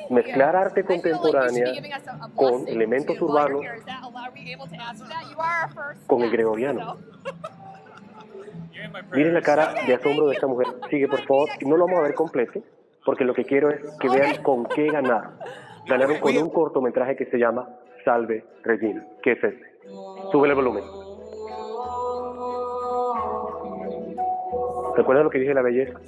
mezclar arte contemporánea con elementos urbanos con el gregoriano. Miren la cara de asombro de esta mujer. Sigue, por favor. No lo vamos a ver completo, porque lo que quiero es que vean con qué ganaron. Ganaron con un cortometraje que se llama Salve Regina, que es este. Sube el volumen. ¿Recuerdas lo que dije de la belleza?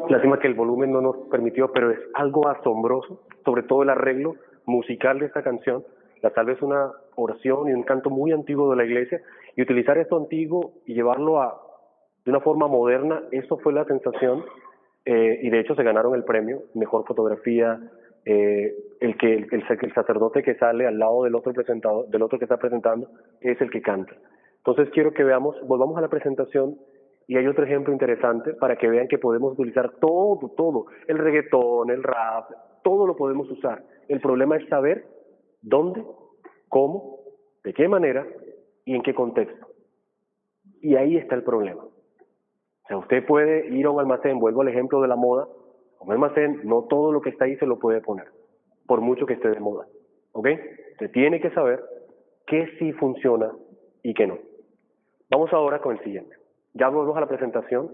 Lástima que el volumen no nos permitió, pero es algo asombroso, sobre todo el arreglo musical de esta canción. La Salve es una oración y un canto muy antiguo de la iglesia, y utilizar esto antiguo y llevarlo de una forma moderna, eso fue la sensación, y de hecho se ganaron el premio, mejor fotografía, el sacerdote que sale al lado del otro presentador, del otro que está presentando, es el que canta. Entonces quiero que volvamos a la presentación. Y hay otro ejemplo interesante para que vean que podemos utilizar todo, el reggaetón, el rap, todo lo podemos usar. El problema es saber dónde, cómo, de qué manera y en qué contexto. Y ahí está el problema. O sea, usted puede ir a un almacén, vuelvo al ejemplo de la moda, a un almacén, no todo lo que está ahí se lo puede poner, por mucho que esté de moda. ¿Ok? Usted tiene que saber qué sí funciona y qué no. Vamos ahora con el siguiente. Ya volvemos a la presentación.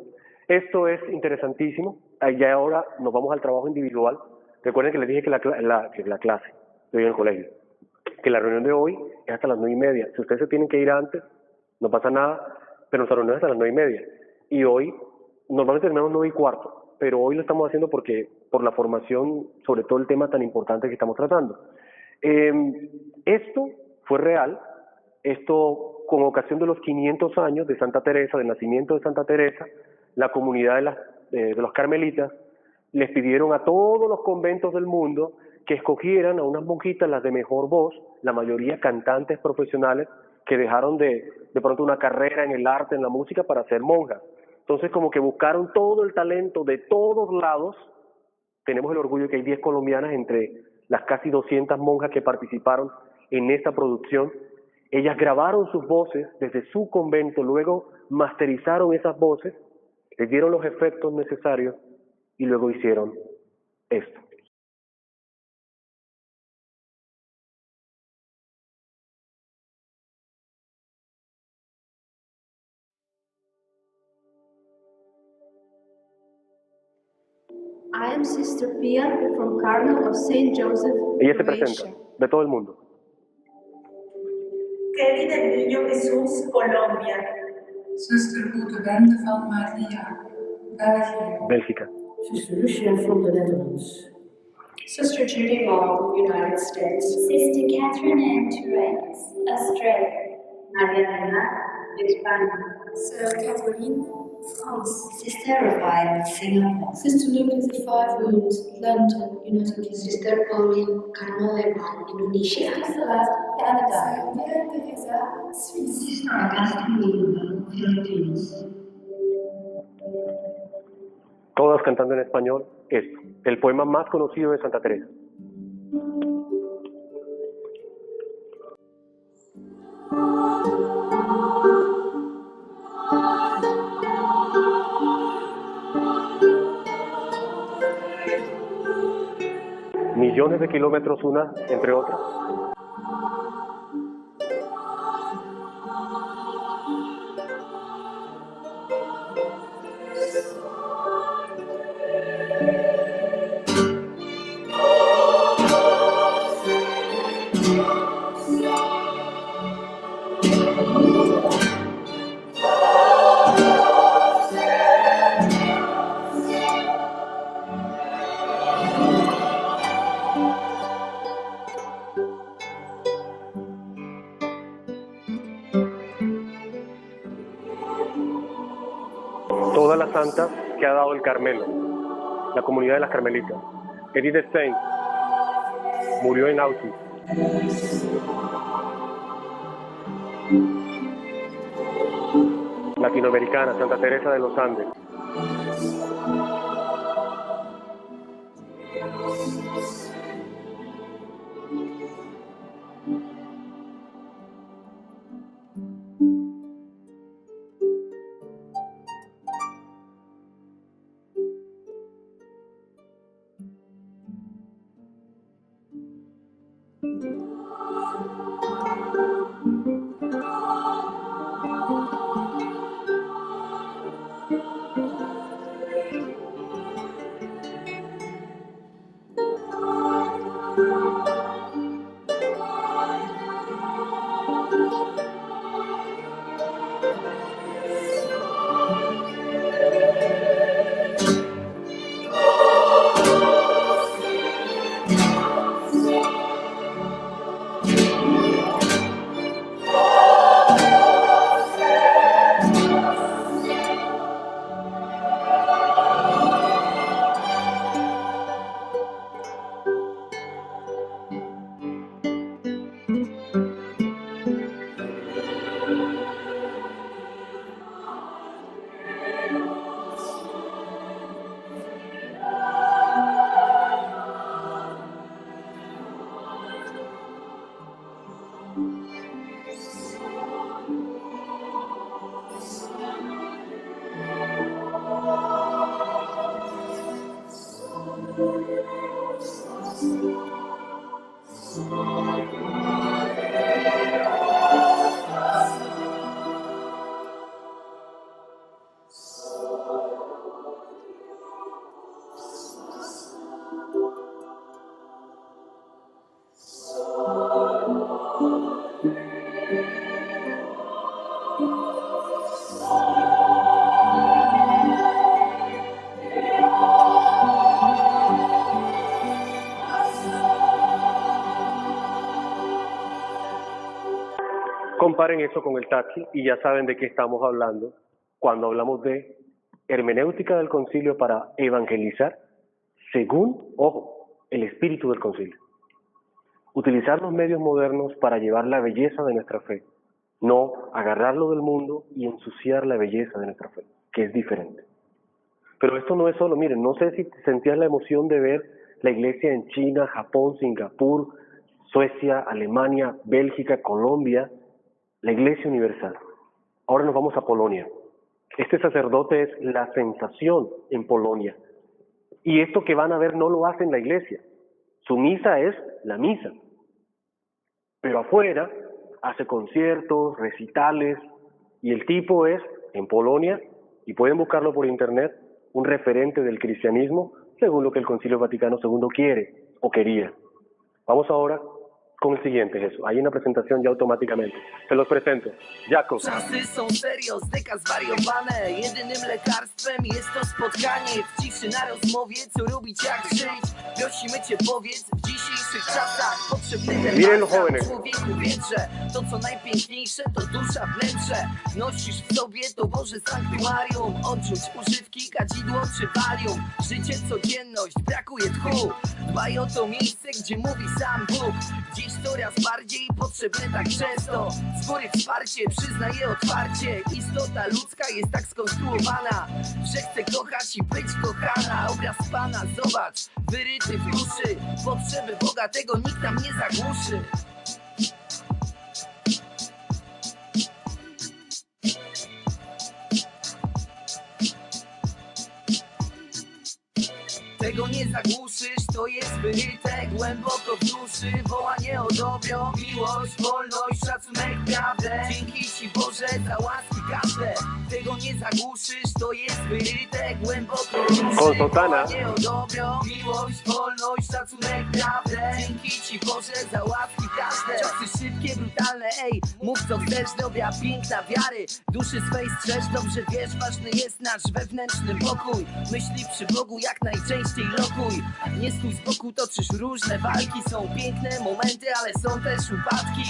Esto es interesantísimo. Ya ahora nos vamos al trabajo individual. Recuerden que les dije que la clase de hoy en el colegio, que la reunión de hoy es hasta las 9:30. Si ustedes se tienen que ir antes, no pasa nada, pero nuestra reunión es hasta las 9:30. Y hoy, normalmente terminamos 9:15, pero hoy lo estamos haciendo por la formación, sobre todo el tema tan importante que estamos tratando. Esto fue real. Esto, con ocasión de los 500 años de Santa Teresa, del nacimiento de Santa Teresa, la comunidad de los carmelitas les pidieron a todos los conventos del mundo que escogieran a unas monjitas, las de mejor voz, la mayoría cantantes profesionales que dejaron de pronto una carrera en el arte, en la música, para ser monjas. Entonces como que buscaron todo el talento de todos lados. Tenemos el orgullo de que hay 10 colombianas entre las casi 200 monjas que participaron en esta producción. Ellas grabaron sus voces desde su convento, luego masterizaron esas voces, les dieron los efectos necesarios y luego hicieron esto. I am Sister Pia from Carmel of St. Joseph, Ella se Croatia. presenta de todo el mundo. Kelly del Niño Jesús, Colombia. Zuster Ute Bende van Maria, België. Bélgica. Sister Lucia from the Netherlands. Sister Judy Long, United States. Sister Catherine Ann Torres, Australia. María Elena, España. Sœur Catherine, France. Sister Rafael, Singapore. Sister Lucas of Five Wounds, London, United Kingdom. Sister Pauline, Carmel Lebanon, Indonesia. Sister Celeste, Canada. Maria Teresa, Suisse. Sister Augusta Milman, Philippines. Todas cantando en español esto, el poema más conocido de Santa Teresa. Millones de kilómetros una entre otras. Todas las santas que ha dado el Carmelo, la comunidad de las carmelitas. Edith Stein murió en Auschwitz. Latinoamericana, Santa Teresa de los Andes. Comparen eso con el taxi y ya saben de qué estamos hablando cuando hablamos de hermenéutica del concilio para evangelizar según, ojo, el espíritu del concilio. Utilizar los medios modernos para llevar la belleza de nuestra fe, no agarrarlo del mundo y ensuciar la belleza de nuestra fe. que es diferente. Pero esto no es solo, miren, no sé si sentías la emoción de ver la iglesia en China, Japón, Singapur, Suecia, Alemania, Bélgica, Colombia, la iglesia universal. Ahora nos vamos a Polonia. Este sacerdote es la sensación en Polonia. Y esto que van a ver no lo hace en la iglesia. Su misa es la misa. Pero afuera hace conciertos, recitales, y el tipo es, en Polonia, y pueden buscarlo por internet, un referente del cristianismo según lo que el Concilio Vaticano II quiere o quería. Vamos ahora con el siguiente, Jesús. Hay una presentación ya automáticamente. Se los presento. Jacob. Czasy są serio, zdeka zwariowane. Jedynym lekarstwem jest to spotkanie. W ciszy na rozmowie, co robić, jak żyć. Prosimy cię, powiedz, w dzisiejszych czasach potrzebny ten balsam człowieku wietrze. To co najpiękniejsze, to dusza wnętrze. Nosisz w sobie to Boże sanktuarium. Odrzuć używki, kadzidło czy walium. Życie, codzienność, brakuje tchu. Dbaj o to miejsce, gdzie mówi sam Bóg. Dziś coraz bardziej potrzebne tak często. Z góry wsparcie, przyznaję otwarcie. Istota ludzka jest tak skonstruowana, że chce kochać i być kochana. Obraz Pana, zobacz, wyryty w duszy. Potrzeby Boga, tego nikt nam nie zagłuszy. Tego nie zagłuszysz, to jest wyryte głęboko w duszy. Wołanie o dobro, miłość, wolność, szacunek, prawdę. Dzięki Ci Boże za łaski każde. Tego nie zagłuszysz, to jest wyryte głęboko w duszy. Wołanie o dobro, miłość, wolność, szacunek, prawdę. Dzięki Ci Boże za łaski każde. Czasy szybkie, brutalne, ej, mów co chcesz, dobra, piękna wiary. Duszy swej strzeż, dobrze wiesz, ważny jest nasz wewnętrzny pokój. Myśli przy Bogu jak najczęściej lokuj. Nie stój z boku, toczysz różne walki. Są piękne momenty, ale są też upadki.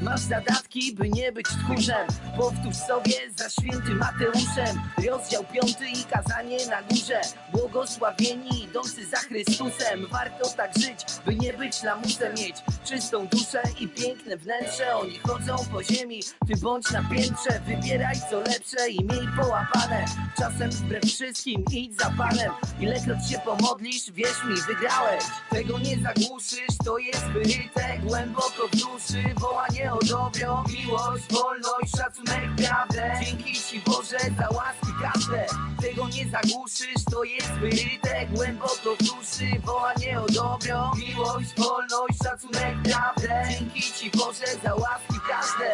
Masz zadatki, by nie być tchórzem. Powtórz sobie za świętym Mateuszem rozdział 5 i kazanie na górze. Błogosławieni idący za Chrystusem. Warto tak żyć, by nie być lamusem. Mieć czystą duszę i piękne wnętrze. Oni chodzą po ziemi, ty bądź na piętrze. Wybieraj co lepsze i miej połapane. Czasem wbrew wszystkim idź za Panem. Ilekroć się pomodlisz, wierz mi, wygrałeś. Tego nie zagłuszysz, to jest wyryte głęboko w duszy. Wołanie o dobro, miłość, wolność, szacunek, prawdę. Dzięki Ci Boże za łaski każde. Tego nie zagłuszysz, to jest wyryte głęboko w duszy. Wołanie o dobro, miłość, wolność, szacunek, prawdę. Dzięki Ci Boże za łaski każde.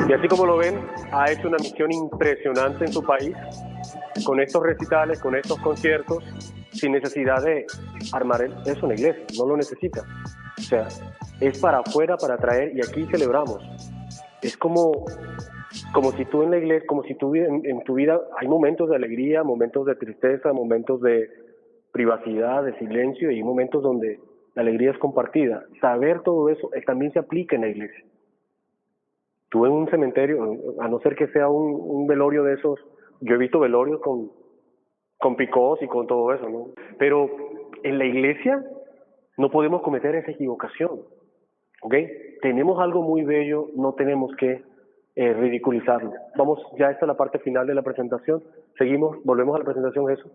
Y así como lo ven, ha hecho una misión impresionante en su país, con estos recitales, con estos conciertos, sin necesidad de armar eso en la iglesia, no lo necesita. O sea, es para afuera, para traer, y aquí celebramos. Es como si tú en la iglesia, como si tú en tu vida hay momentos de alegría, momentos de tristeza, momentos de privacidad, de silencio, y hay momentos donde la alegría es compartida. Saber todo eso también se aplica en la iglesia. Tú en un cementerio, a no ser que sea un velorio de esos, yo he visto velorios con picós y con todo eso, ¿no? Pero en la iglesia no podemos cometer esa equivocación, ¿ok? Tenemos algo muy bello, no tenemos que ridiculizarlo. Vamos, ya esta es la parte final de la presentación. Seguimos, volvemos a la presentación, Jesús.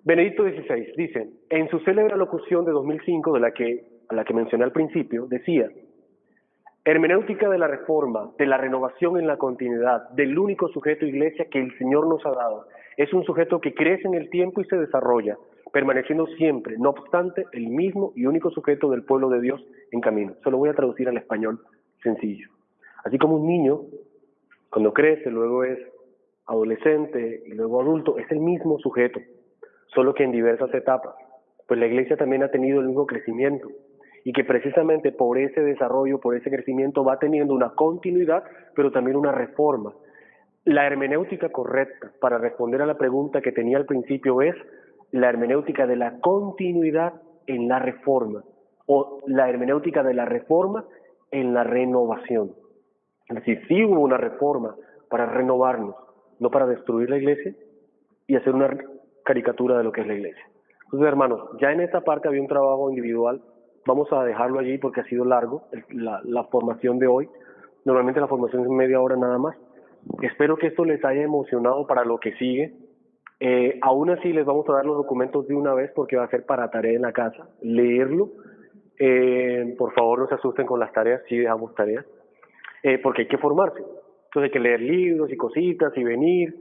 Benedicto XVI dice, en su célebre locución de 2005, a la que mencioné al principio, decía: hermenéutica de la reforma, de la renovación en la continuidad, del único sujeto iglesia que el Señor nos ha dado. Es un sujeto que crece en el tiempo y se desarrolla, permaneciendo siempre, no obstante, el mismo y único sujeto del pueblo de Dios en camino. Se lo voy a traducir al español sencillo. Así como un niño, cuando crece, luego es adolescente y luego adulto, es el mismo sujeto, solo que en diversas etapas. Pues la iglesia también ha tenido el mismo crecimiento, y que precisamente por ese desarrollo, por ese crecimiento va teniendo una continuidad, pero también una reforma. La hermenéutica correcta para responder a la pregunta que tenía al principio es la hermenéutica de la continuidad en la reforma, o la hermenéutica de la reforma en la renovación. Es decir, sí hubo una reforma para renovarnos, no para destruir la iglesia y hacer una caricatura de lo que es la iglesia. Entonces, hermanos, ya en esta parte había un trabajo individual. Vamos a dejarlo allí porque ha sido largo la formación de hoy. Normalmente la formación es media hora nada más. Espero que esto les haya emocionado para lo que sigue. Aún así les vamos a dar los documentos de una vez porque va a ser para tarea en la casa, leerlo. Por favor no se asusten con las tareas, sí dejamos tareas, porque hay que formarse. Entonces hay que leer libros y cositas y venir.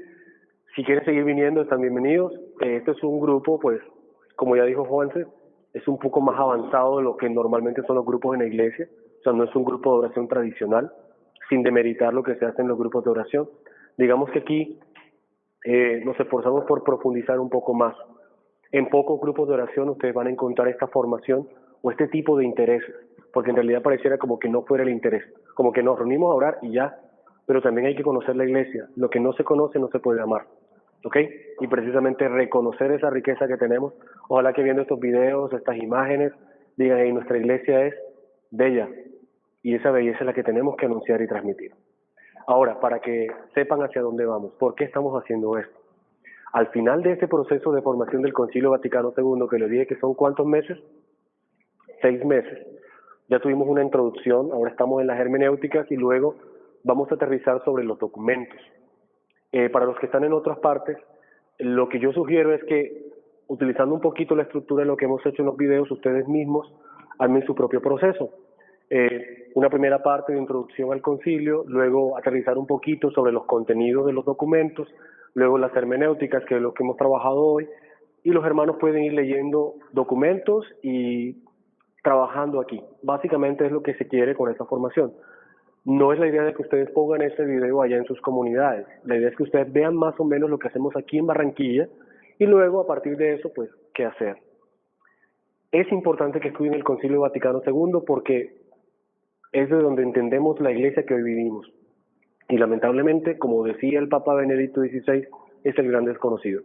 Si quieren seguir viniendo están bienvenidos. Este es un grupo, pues, como ya dijo Juanse, es un poco más avanzado de lo que normalmente son los grupos en la iglesia. O sea, no es un grupo de oración tradicional, sin demeritar lo que se hace en los grupos de oración. Digamos que aquí nos esforzamos por profundizar un poco más. En pocos grupos de oración ustedes van a encontrar esta formación o este tipo de intereses, porque en realidad pareciera como que no fuera el interés, como que nos reunimos a orar y ya, pero también hay que conocer la iglesia. Lo que no se conoce no se puede amar, ¿ok? Y precisamente reconocer esa riqueza que tenemos. Ojalá que viendo estos videos, estas imágenes, digan, hey, nuestra iglesia es bella, y esa belleza es la que tenemos que anunciar y transmitir. Ahora, para que sepan hacia dónde vamos, ¿por qué estamos haciendo esto? Al final de este proceso de formación del Concilio Vaticano II, que les dije que son ¿cuántos meses? 6 meses. Ya tuvimos una introducción, ahora estamos en las hermenéuticas y luego vamos a aterrizar sobre los documentos. Para los que están en otras partes, lo que yo sugiero es que, utilizando un poquito la estructura de lo que hemos hecho en los videos, ustedes mismos armen su propio proceso. Una primera parte de introducción al concilio, luego aterrizar un poquito sobre los contenidos de los documentos, luego las hermenéuticas, que es lo que hemos trabajado hoy, y los hermanos pueden ir leyendo documentos y trabajando aquí. Básicamente es lo que se quiere con esta formación. No es la idea de que ustedes pongan este video allá en sus comunidades. La idea es que ustedes vean más o menos lo que hacemos aquí en Barranquilla y luego a partir de eso, pues, ¿qué hacer? Es importante que estudien el Concilio Vaticano II porque es de donde entendemos la iglesia que hoy vivimos. Y lamentablemente, como decía el Papa Benedicto XVI, es el gran desconocido.